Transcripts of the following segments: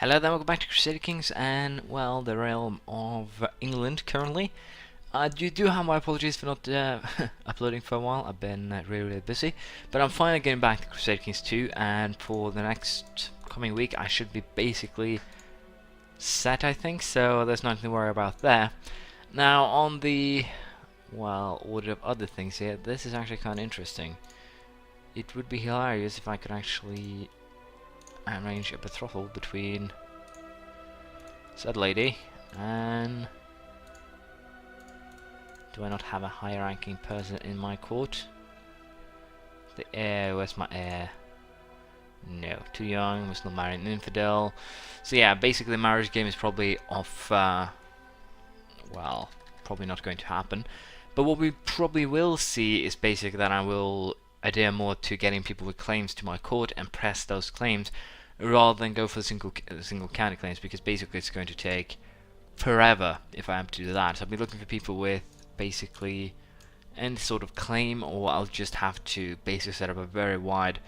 Hello there, welcome back to Crusader Kings and, well, the realm of England currently. You do have my apologies for not uploading for a while. I've been really busy, but I'm finally getting back to Crusader Kings 2, and for the next coming week I should be basically set, I think, so there's nothing to worry about there. Now on the, well, order of other things here, this is actually kind of interesting. It would be hilarious if I could actually arrange a betrothal between said lady and... do I not have a higher ranking person in my court? The heir, where's my heir? No, too young, must not marry an infidel. So yeah, basically the marriage game is probably off, well, probably not going to happen. But what we probably will see is basically that I will adhere more to getting people with claims to my court and press those claims rather than go for single county claims, because basically it's going to take forever if I am to do that. So I'll be looking for people with basically any sort of claim, or I'll just have to basically set up a very wide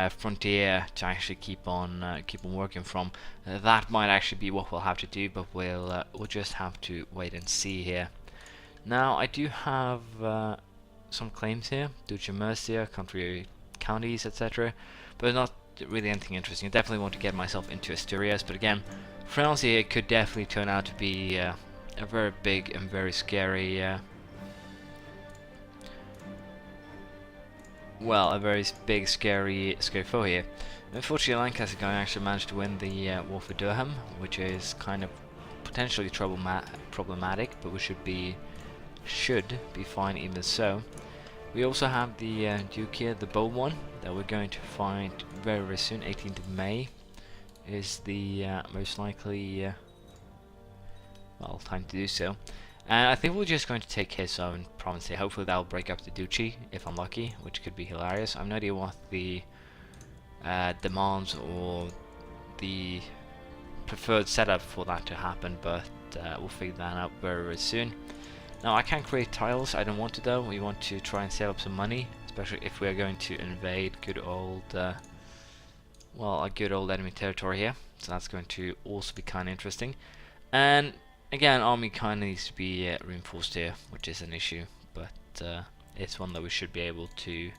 frontier to actually keep on working from. That might actually be what we'll have to do, but we'll just have to wait and see here. Now I do have some claims here: Duchy of Mercia, country, counties, etc. But not really anything interesting. I definitely want to get myself into Asturias, but again, France here could definitely turn out to be a very big and very scary, well, a very big, scary foe here. Unfortunately, Lancaster guy actually managed to win the war for Durham, which is kind of potentially problematic, but we should be fine even so. We also have the Duke here, the bold one, that we're going to find very, very soon. 18th of May is the most likely well, time to do so. And I think we're just going to take his own province here. Hopefully that'll break up the duchy, if I'm lucky, which could be hilarious. I have no idea what the demands or the preferred setup for that to happen, but we'll figure that out very, very soon. Now I can create tiles, I don't want to though. We want to try and save up some money, especially if we are going to invade good old, well, a good old enemy territory here. So that's going to also be kind of interesting. And again, army kind of needs to be reinforced here, which is an issue, but it's one that we should be able to,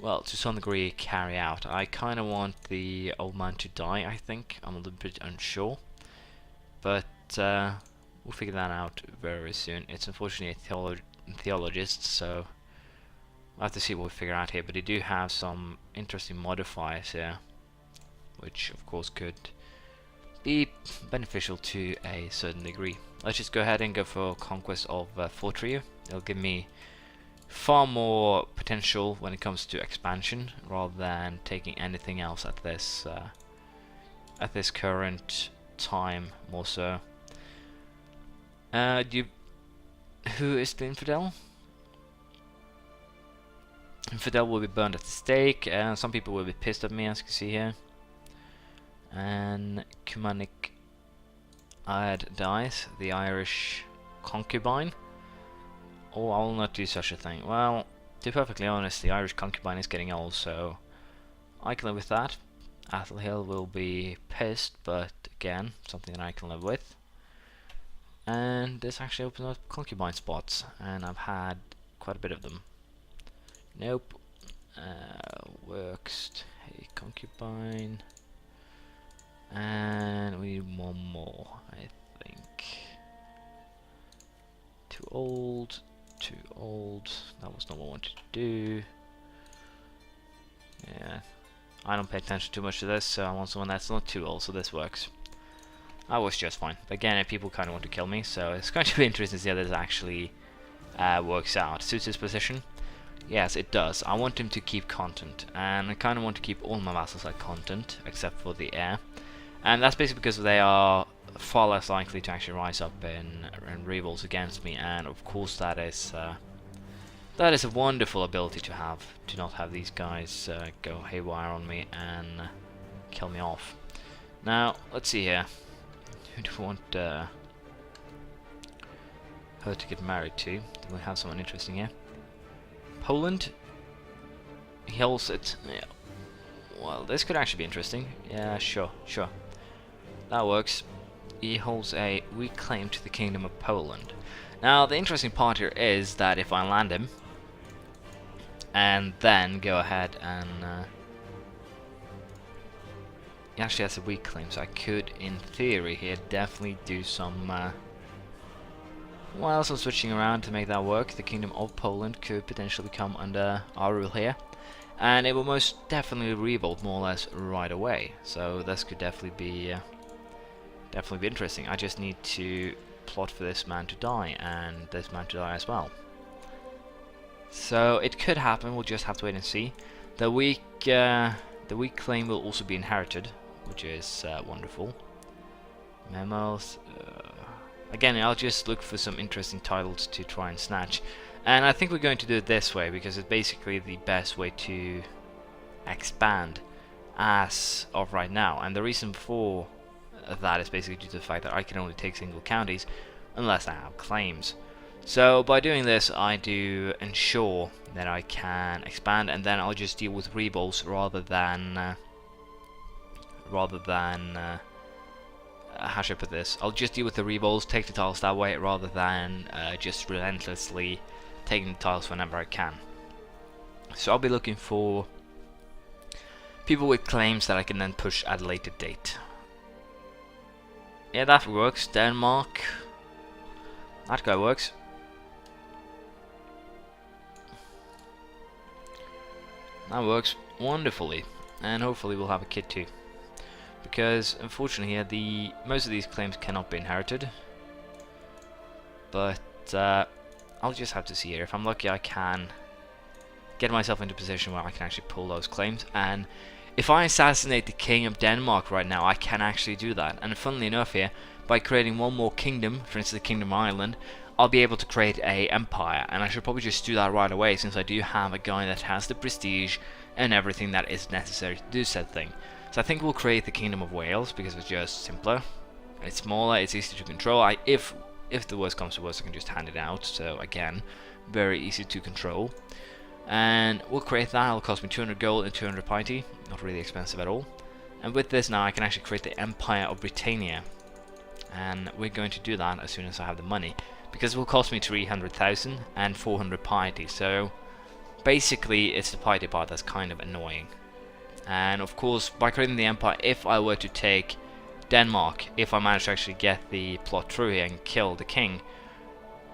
well, to some degree carry out. I kind of want the old man to die, I think. I'm a little bit unsure, but we'll figure that out very soon. It's unfortunately a theologist, so we'll have to see what we figure out here, but they do have some interesting modifiers here, which of course could be beneficial to a certain degree. Let's just go ahead and go for conquest of Fortria. It'll give me far more potential when it comes to expansion, rather than taking anything else at this current time, more so. Who is the infidel? Infidel will be burned at the stake, and some people will be pissed at me, as you can see here. And Cumanik dies, the Irish concubine. Oh, I will not do such a thing. Well, to be perfectly honest, the Irish concubine is getting old, so I can live with that. Athelhill will be pissed, but again, something that I can live with. And this actually opens up concubine spots, and I've had quite a bit of them. Nope. Works. Hey, concubine. And we need one more, I think. Too old. That was not what I wanted to do. Yeah. I don't pay attention too much to this, so I want someone that's not too old, so this works. I was just fine. But again, people kind of want to kill me, so it's going to be interesting to see how this actually works out. Suits his position? Yes, it does. I want him to keep content, and I kind of want to keep all my vassals at content, except for the heir. And that's basically because they are far less likely to actually rise up in revolts against me, and of course that is a wonderful ability to have, to not have these guys go haywire on me and kill me off. Now, let's see here. Who do we want her to get married to? Do we have someone interesting here? Poland? He holds it. Yeah. Well, this could actually be interesting. Yeah, sure. that works. He holds a weak claim to the Kingdom of Poland. Now, the interesting part here is that if I land him, and then go ahead and... he actually has a weak claim, so I could, in theory here, definitely do some... some switching around to make that work. The Kingdom of Poland could potentially come under our rule here. And it will most definitely revolt more or less right away. So this could definitely be interesting. I just need to plot for this man to die and this man to die as well. So it could happen. We'll just have to wait and see. The weak claim will also be inherited, which is wonderful. Memos. Again, I'll just look for some interesting titles to try and snatch. And I think we're going to do it this way, because it's basically the best way to expand as of right now. And the reason for that is basically due to the fact that I can only take single counties unless I have claims. So by doing this, I do ensure that I can expand, and then I'll just deal with revolts rather than how should I put this? I'll just deal with the revolts, take the tiles that way, rather than just relentlessly taking the tiles whenever I can. So I'll be looking for people with claims that I can then push at a later date. Yeah, that works. Denmark. That guy works. That works wonderfully. And hopefully we'll have a kid too. Because unfortunately here, most of these claims cannot be inherited. But I'll just have to see here. If I'm lucky, I can get myself into a position where I can actually pull those claims. And if I assassinate the King of Denmark right now, I can actually do that. And funnily enough here, by creating one more kingdom, for instance the Kingdom of Ireland, I'll be able to create a empire. And I should probably just do that right away, since I do have a guy that has the prestige and everything that is necessary to do said thing. So I think we'll create the Kingdom of Wales, because it's just simpler. It's smaller, it's easier to control. If the worst comes to worst, I can just hand it out. So again, very easy to control. And we'll create that. It'll cost me 200 gold and 200 piety. Not really expensive at all. And with this now, I can actually create the Empire of Britannia. And we're going to do that as soon as I have the money, because it will cost me 300,000 and 400 piety. So basically, it's the piety part that's kind of annoying. And of course, by creating the empire, if I were to take Denmark, if I manage to actually get the plot through here and kill the king,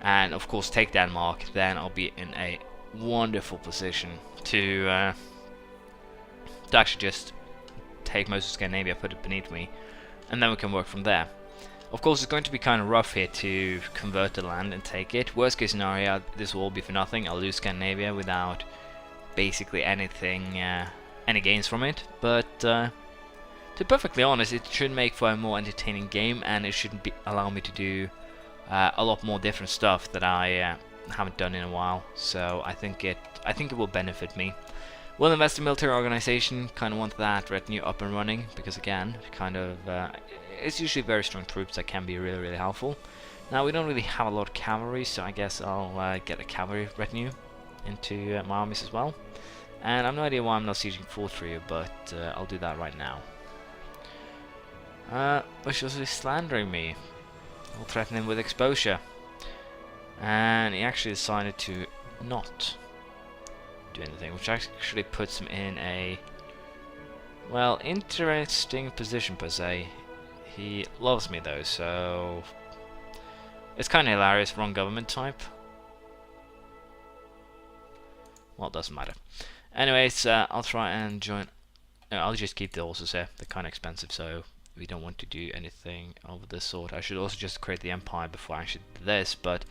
and of course take Denmark, then I'll be in a wonderful position to actually just take most of Scandinavia, put it beneath me, and then we can work from there. Of course, it's going to be kind of rough here to convert the land and take it. Worst case scenario, this will all be for nothing. I'll lose Scandinavia without basically anything, any gains from it. But to be perfectly honest, it should make for a more entertaining game, and it should allow me to do a lot more different stuff that I haven't done in a while. So I think it will benefit me. We'll invest in military organization. Kind of want that retinue up and running, because again, kind of it's usually very strong troops that can be really, really helpful. Now we don't really have a lot of cavalry, so I guess I'll get a cavalry retinue into my armies as well. And I've no idea why I'm not sieging Fort for you, but I'll do that right now. Which was he slandering me? I'll threaten him with exposure. And he actually decided to not do anything, which actually puts him in a, well, interesting position per se. He loves me though, so it's kind of hilarious. Wrong government type. Well, it doesn't matter. Anyways, I'll try and join. No, I'll just keep the horses here. They're kind of expensive, so we don't want to do anything of this sort. I should also just create the empire before I actually do this, but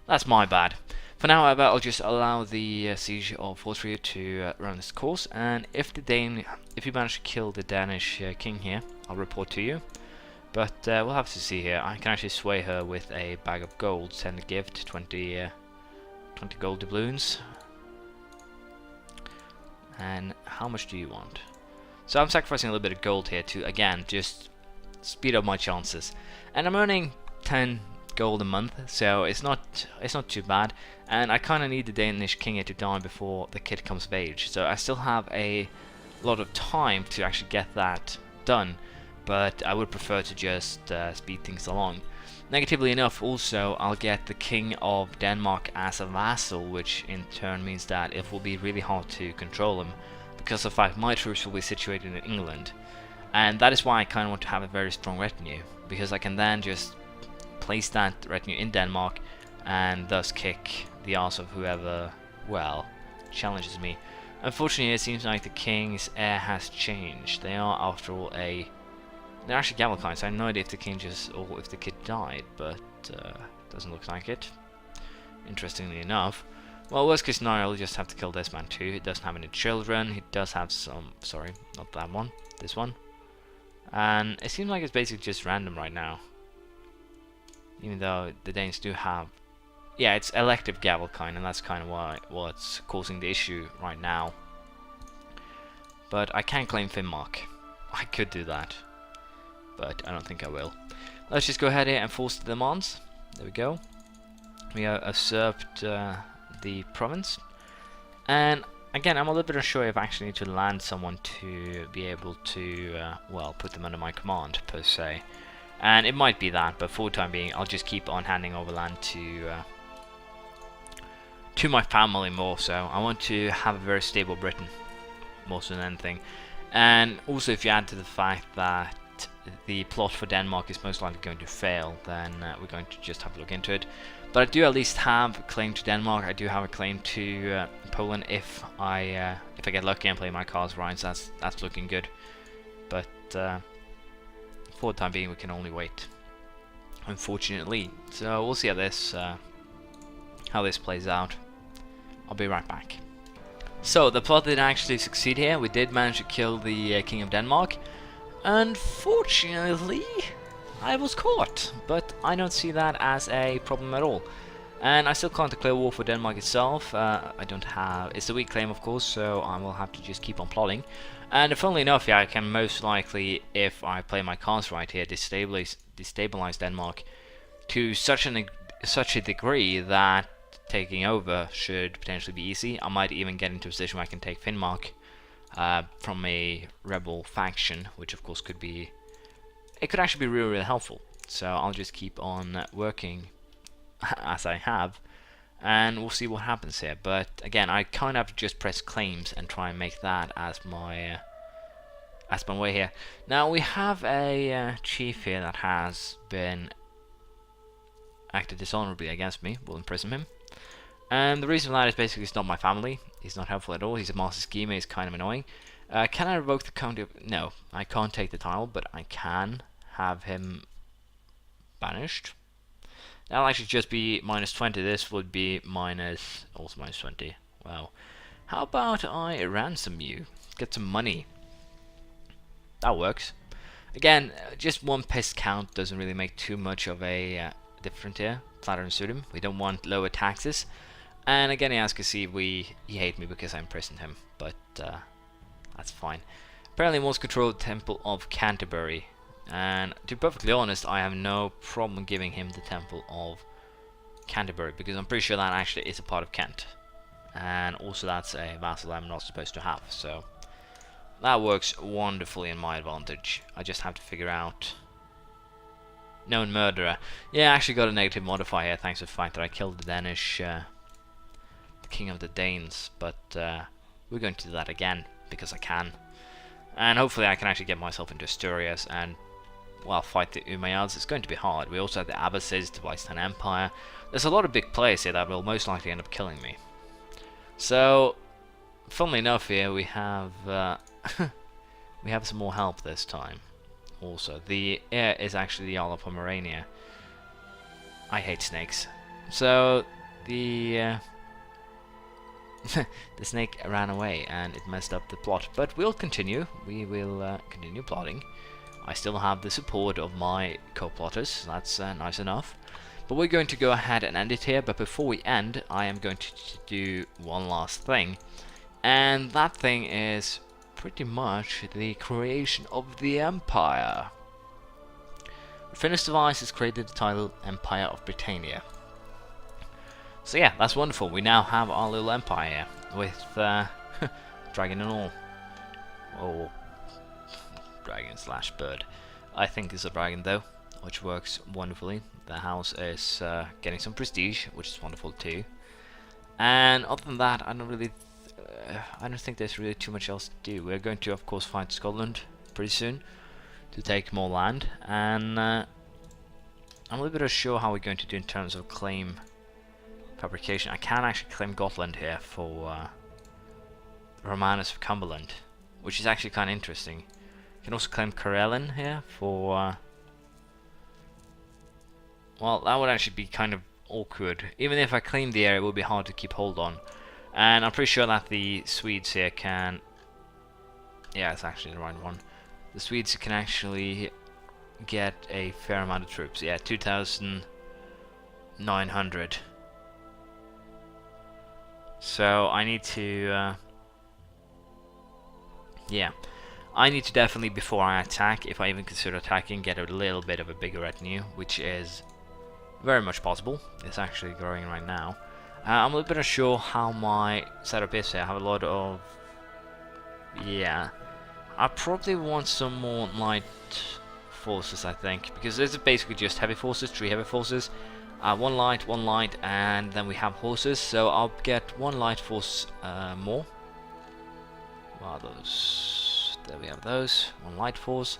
that's my bad. For now, however, I'll just allow the siege of Fort Rio to run its course, and if you manage to kill the Danish king here, I'll report to you. But we'll have to see here. I can actually sway her with a bag of gold, send a gift, 20 gold doubloons. And how much do you want? So I'm sacrificing a little bit of gold here to, again, just speed up my chances. And I'm earning 10 gold a month, so it's not too bad. And I kind of need the Danish king here to die before the kid comes of age. So I still have a lot of time to actually get that done. but I would prefer to just speed things along. Negatively enough, also, I'll get the King of Denmark as a vassal, which in turn means that it will be really hard to control him, because the fact my troops will be situated in England. And that is why I kind of want to have a very strong retinue, because I can then just place that retinue in Denmark, and thus kick the ass of whoever, well, challenges me. Unfortunately, it seems like the King's heir has changed. They are, after all, they're actually Gavelkind, so I have no idea if the king just, or if the kid died, but doesn't look like it. Interestingly enough. Well, worst case scenario, I'll just have to kill this man too. He doesn't have any children. He does have some, sorry, not that one, this one. And it seems like it's basically just random right now. Even though the Danes do have, yeah, it's elective Gavelkind, and that's kind of what's causing the issue right now. But I can claim Finnmark. I could do that, but I don't think I will. Let's just go ahead here and force the demands. There we go. We have usurped the province, and again, I'm a little bit unsure if I actually need to land someone to be able to, well, put them under my command per se. And it might be that, but for the time being, I'll just keep on handing over land to my family more so. I want to have a very stable Britain, more so than anything. And also, if you add to the fact that the plot for Denmark is most likely going to fail, then we're going to just have a look into it. But I do at least have a claim to Denmark. I do have a claim to Poland if I get lucky and play my cards right. So that's looking good. But for the time being, we can only wait, unfortunately. So we'll see how this plays out. I'll be right back. So the plot did actually succeed here. We did manage to kill the King of Denmark. Unfortunately, I was caught, but I don't see that as a problem at all. And I still can't declare war for Denmark itself. I don't have, it's a weak claim of course, so I will have to just keep on plotting. And funnily enough, yeah, I can most likely, if I play my cards right here, destabilize Denmark to such a degree that taking over should potentially be easy. I might even get into a position where I can take Finnmark from a rebel faction, which of course could be, it could actually be really, really helpful. So I'll just keep on working as I have, and we'll see what happens here. But again, I kind of have to just press claims and try and make that as my way here. Now we have a chief here that has been acted dishonorably against me. We'll imprison him. And the reason for that is basically it's not my family. He's not helpful at all. He's a master schemer. He's kind of annoying. Can I revoke the county of... No, I can't take the title, but I can have him banished. That'll actually just be -20. This would be also -20. Wow. How about I ransom you? Get some money. That works. Again, just one piss count doesn't really make too much of a difference here. Platter and Sudum. We don't want lower taxes. And again, as you can see, he hates me because I imprisoned him. But that's fine. Apparently, he wants control of the Temple of Canterbury. And to be perfectly honest, I have no problem giving him the Temple of Canterbury, because I'm pretty sure that actually is a part of Kent. And also that's a vassal I'm not supposed to have. So that works wonderfully in my advantage. I just have to figure out... Known murderer. Yeah, I actually got a negative modifier here thanks to the fact that I killed the Danish... the king of the Danes. But we're going to do that again, because I can. And hopefully I can actually get myself into Asturias and, well, fight the Umayyads. It's going to be hard. We also have the Abbasids, the Byzantine Empire. There's a lot of big players here that will most likely end up killing me. So, funnily enough here, we have we have some more help this time. Also, the heir is actually the Jarl of Pomerania. I hate snakes. So, the the snake ran away and it messed up the plot. But we'll continue. We will continue plotting. I still have the support of my co-plotters. So that's nice enough. But we're going to go ahead and end it here. But before we end, I am going to do one last thing. And that thing is pretty much the creation of the Empire. Finnish device has created the title Empire of Britannia. So yeah, that's wonderful. We now have our little empire here with dragon and all. Oh, dragon slash bird. I think is a dragon though, which works wonderfully. The house is getting some prestige, which is wonderful too. And other than that, I don't think there's really too much else to do. We're going to, of course, find Scotland pretty soon to take more land, and I'm a little bit unsure how we're going to do in terms of claim fabrication. I can actually claim Gotland here for Romanus of Cumberland, which is actually kind of interesting. You can also claim Karelin here for well, that would actually be kind of awkward. Even if I claim the area, it will be hard to keep hold on. And I'm pretty sure that the Swedes here can... Yeah, it's actually the right one. The Swedes can actually get a fair amount of troops. Yeah, 2,900. So I need to... yeah. I need to definitely, before I attack, if I even consider attacking, get a little bit of a bigger retinue, which is very much possible. It's actually growing right now. I'm a little bit unsure how my setup is here. I have a lot of... yeah. I probably want some more light forces, I think, because this is basically just heavy forces, 3 heavy forces, 1 light, and then we have horses, so I'll get 1 light force more. What are those? There we have those, 1 light force.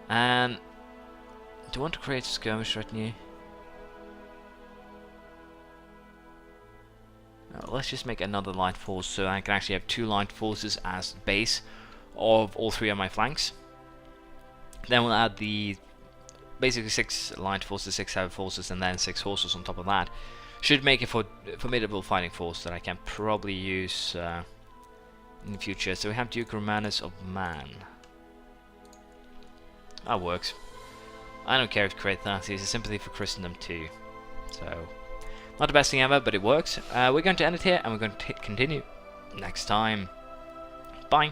And do I want to create a skirmish retinue? Let's just make another light force so I can actually have 2 light forces as base of all 3 of my flanks. Then we'll add the basically 6 light forces, 6 heavy forces, and then 6 horses on top of that. Should make it for formidable fighting force that I can probably use in the future. So we have Duke Romanus of Man. That works. I don't care if to create that. It's a sympathy for Christendom too. So not the best thing ever, but it works. We're going to end it here, and we're going to continue next time. Bye.